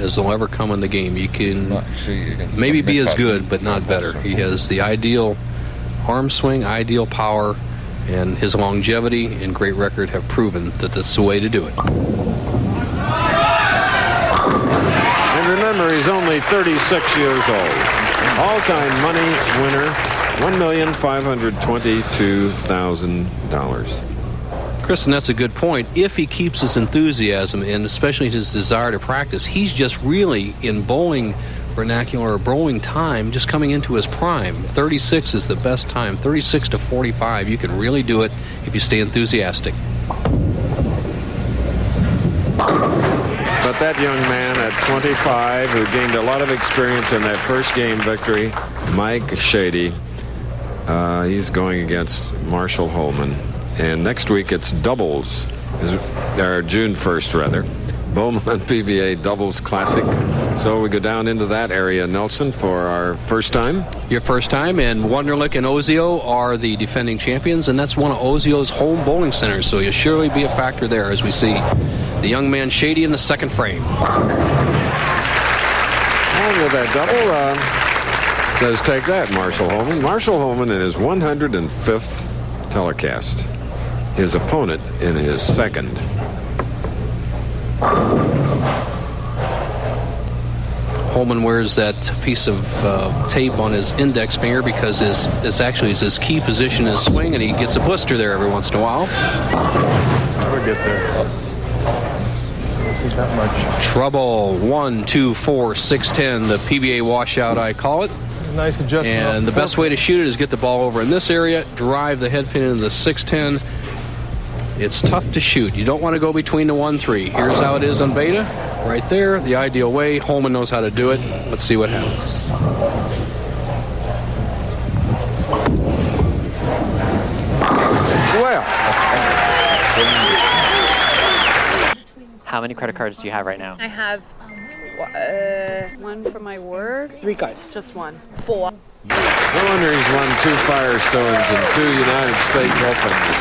as there'll ever come in the game. You can maybe be as good, but not better. He has the ideal arm swing, ideal power, and his longevity and great record have proven that that's the way to do it. And remember, he's only 36 years old. All-time money winner, $1,522,000. Chris, and that's a good point. If he keeps his enthusiasm and especially his desire to practice, he's just really in bowling vernacular or bowling time just coming into his prime. 36 is the best time. 36 to 45, you can really do it if you stay enthusiastic. But that young man at 25 who gained a lot of experience in that first game victory, Mike Shady, he's going against Marshall Holman. And next week it's doubles, June 1st rather. Bowman PBA Doubles Classic. So we go down into that area, Nelson, for our first time. Your first time, and Wunderlich and Ozio are the defending champions, and that's one of Ozio's home bowling centers, so you'll surely be a factor there as we see the young man Shady in the second frame. And with that double, says take that, Marshall Holman. Marshall Holman in his 105th telecast. His opponent in his second. Holman wears that piece of tape on his index finger because this actually is his key position in his swing, and he gets a blister there every once in a while. We'll get there. Not that much. Trouble. 1, 2, 4, 6, 10. The PBA washout, I call it. Nice adjustment. And the best way to shoot it is get the ball over in this area, drive the head pin into the 610. It's tough to shoot. You don't want to go between the 1-3. Here's how it is on beta. Right there, the ideal way. Holman knows how to do it. Let's see what happens. Well. How many credit cards do you have right now? I have one for my work. 3 cards. Just one. 4. No wonder he's won 2 Firestones and 2 United States Opens.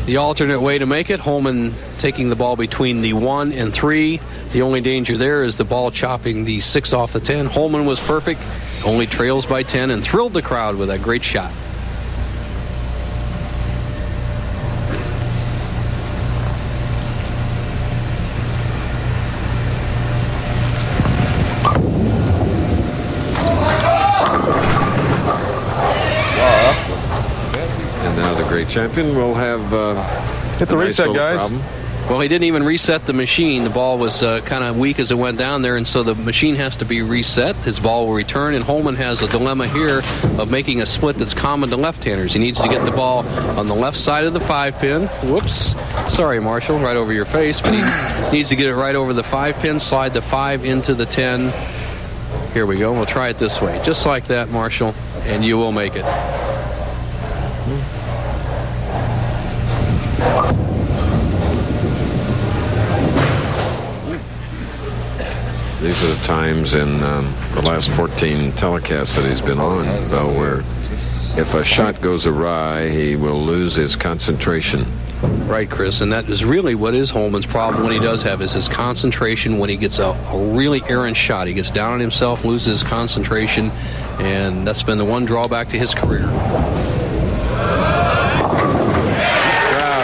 The alternate way to make it, Holman taking the ball between the 1 and 3. The only danger there is the ball chopping the 6 off the 10. Holman was perfect, only trails by 10, and thrilled the crowd with that great shot. Champion will have hit the reset, guys. Problem. Well, he didn't even reset the machine. The ball was kind of weak as it went down there, and so the machine has to be reset. His ball will return, and Holman has a dilemma here of making a split that's common to left-handers. He needs to get the ball on the left side of the 5-pin. Whoops. Sorry, Marshall, right over your face, but he needs to get it right over the 5-pin, slide the 5 into the 10. Here we go. We'll try it this way. Just like that, Marshall, and you will make it. These are the times in the last 14 telecasts that he's been on, though, where if a shot goes awry, he will lose his concentration. Right, Chris, and that is really what is Holman's problem when he does have is his concentration when he gets a really errant shot. He gets down on himself, loses his concentration, and that's been the one drawback to his career. Crowd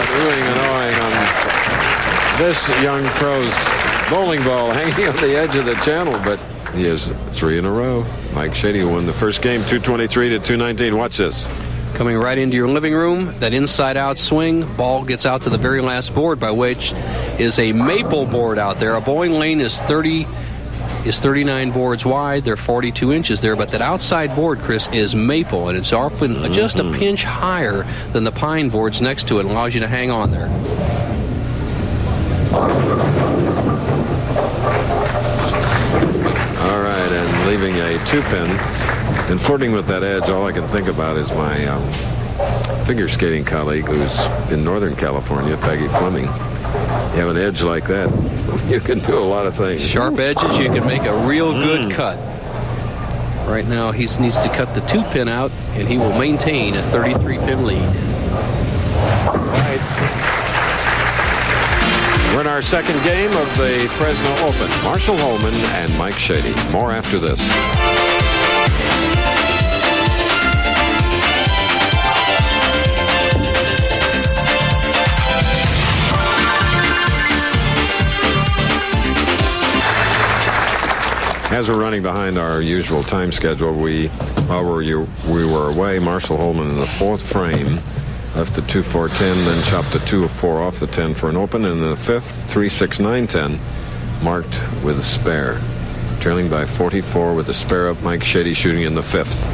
oohing and awing on this young pro's bowling ball hanging on the edge of the channel, but he has 3 in a row. Mike Shady won the first game, 223 to 219. Watch this. Coming right into your living room, that inside-out swing, ball gets out to the very last board, by which is a maple board out there. A bowling lane is 39 boards wide. They're 42 inches there, but that outside board, Chris, is maple, and it's often just a pinch higher than the pine boards next to it. It allows you to hang on there. All right, and leaving a 2-pin and flirting with that edge, all I can think about is my figure skating colleague who's in Northern California, Peggy Fleming. You have an edge like that, you can do a lot of things. Sharp edges, you can make a real good cut. Right now, he needs to cut the 2-pin out, and he will maintain a 33-pin lead. All right. We're in our second game of the Fresno Open. Marshall Holman and Mike Shady. More after this. As we're running behind our usual time schedule, while we were away, Marshall Holman in the fourth frame left the 2-4-10, then chopped the 2-4 off the 10 for an open, and in the fifth, 3-6-9-10, marked with a spare. Trailing by 44 with a spare up, Mike Shady shooting in the fifth.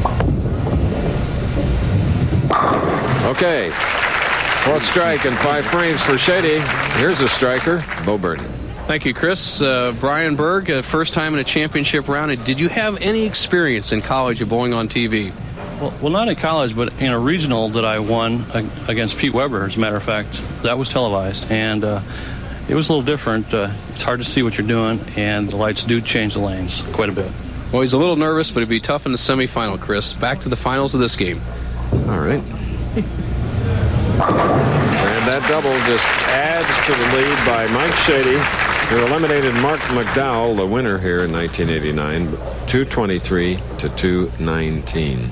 Okay, fourth strike and 5 frames for Shady. Here's a striker, Bo Burton. Thank you, Chris. Brian Berg, first time in a championship round. Did you have any experience in college of bowling on TV? Well, not in college, but in a regional that I won against Pete Weber, as a matter of fact. That was televised, and it was a little different. It's hard to see what you're doing, and the lights do change the lanes quite a bit. Well, he's a little nervous, but it'd be tough in the semifinal, Chris. Back to the finals of this game. All right. And that double just adds to the lead by Mike Shady, who eliminated Mark McDowell, the winner here in 1989, 223 to 219.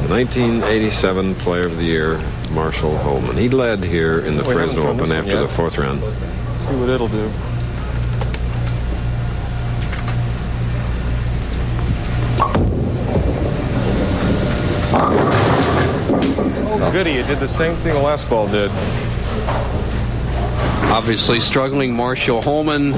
The 1987 Player of the Year, Marshall Holman. He led here in the Fresno Open after the fourth round. See what it'll do. Oh, goody. It did the same thing the last ball did. Obviously struggling Marshall Holman.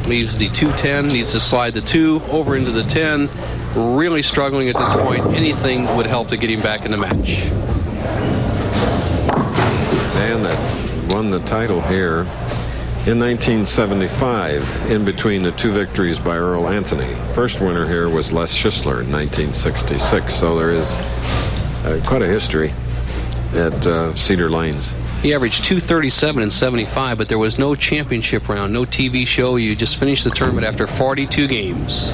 Leaves the 210, needs to slide the 2 over into the 10. Really struggling at this point. Anything would help to get him back in the match. Man that won the title here in 1975, in between the 2 victories by Earl Anthony. First winner here was Les Schisler in 1966, so there is quite a history at Cedar Lanes. He averaged 237 in 75, but there was no championship round, no TV show. You just finished the tournament after 42 games.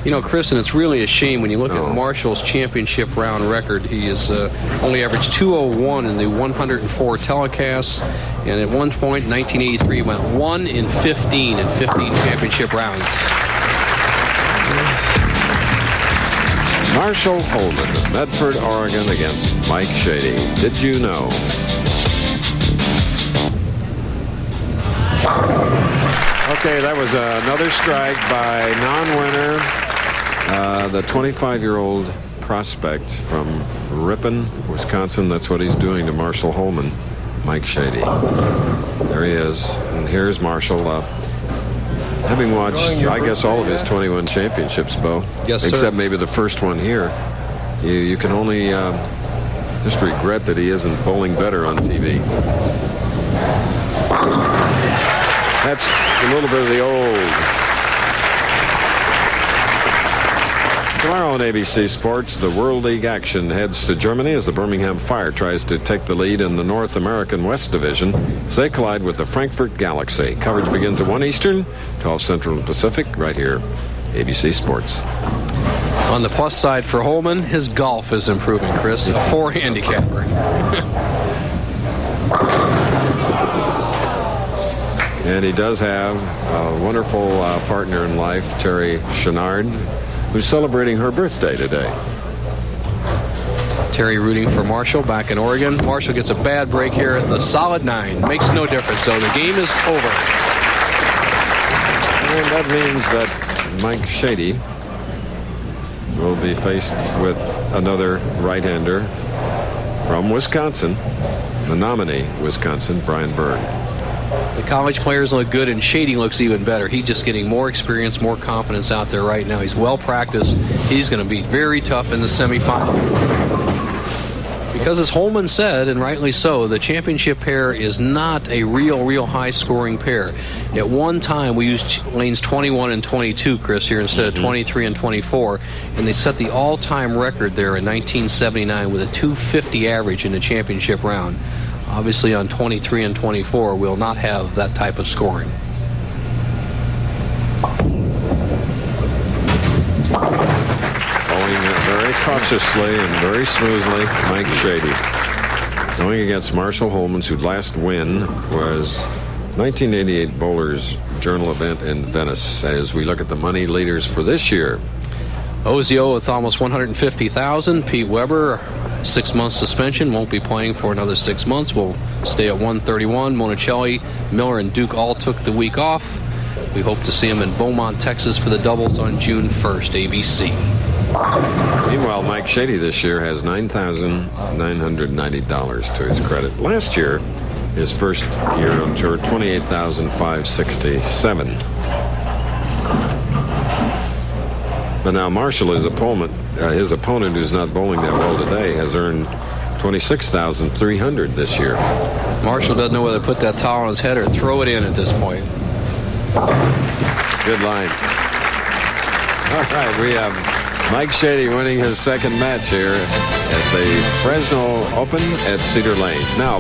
You know, Chris, and it's really a shame when you look at Marshall's championship round record. He has only averaged 201 in the 104 telecasts, and at one point in 1983 he went 1 in 15 in 15 championship rounds. Marshall Holman of Medford, Oregon against Mike Shady. Did you know? Okay, that was another strike by non-winner, the 25-year-old prospect from Ripon, Wisconsin. That's what he's doing to Marshall Holman, Mike Shady. There he is, and here's Marshall. Having watched, I guess, all of his 21 championships, Bo. Yes, sir. Except maybe the first one here. You can only just regret that he isn't bowling better on TV. That's a little bit of the old. Tomorrow on ABC Sports, the World League action heads to Germany as the Birmingham Fire tries to take the lead in the North American West Division as they collide with the Frankfurt Galaxy. Coverage begins at 1 Eastern, 12 Central and Pacific, right here, ABC Sports. On the plus side for Holman, his golf is improving, Chris. A 4 handicapper. And he does have a wonderful partner in life, Terry Chenard, who's celebrating her birthday today. Terry rooting for Marshall back in Oregon. Marshall gets a bad break here at the solid 9. Makes no difference, so the game is over. And that means that Mike Shady will be faced with another right-hander from Wisconsin, the nominee, Wisconsin, Brian Berg. The college players look good, and Shady looks even better. He's just getting more experience, more confidence out there right now. He's well practiced. He's going to be very tough in the semifinal. Because as Holman said, and rightly so, the championship pair is not a real high-scoring pair. At one time, we used lanes 21 and 22, Chris, here instead of 23 and 24, and they set the all-time record there in 1979 with a 250 average in the championship round. Obviously, on 23 and 24, we'll not have that type of scoring. Bowling very cautiously and very smoothly, Mike Shady. going against Marshall Holman, whose last win was 1988 Bowlers Journal event in Venice. As we look at the money leaders for this year, Ozio with almost $150,000. Pete Weber, 6-month suspension, won't be playing for another 6 months. Will stay at 131. Monicelli, Miller, and Duke all took the week off. We hope to see him in Beaumont, Texas for the doubles on June 1st, ABC. Meanwhile, Mike Shady this year has $9,990 to his credit. Last year, his first year on tour, $28,567. But now Marshall, his opponent, who's not bowling that well today, has earned $26,300 this year. Marshall doesn't know whether to put that towel on his head or throw it in at this point. Good line. All right, we have Mike Shady winning his second match here at the Fresno Open at Cedar Lanes. Now,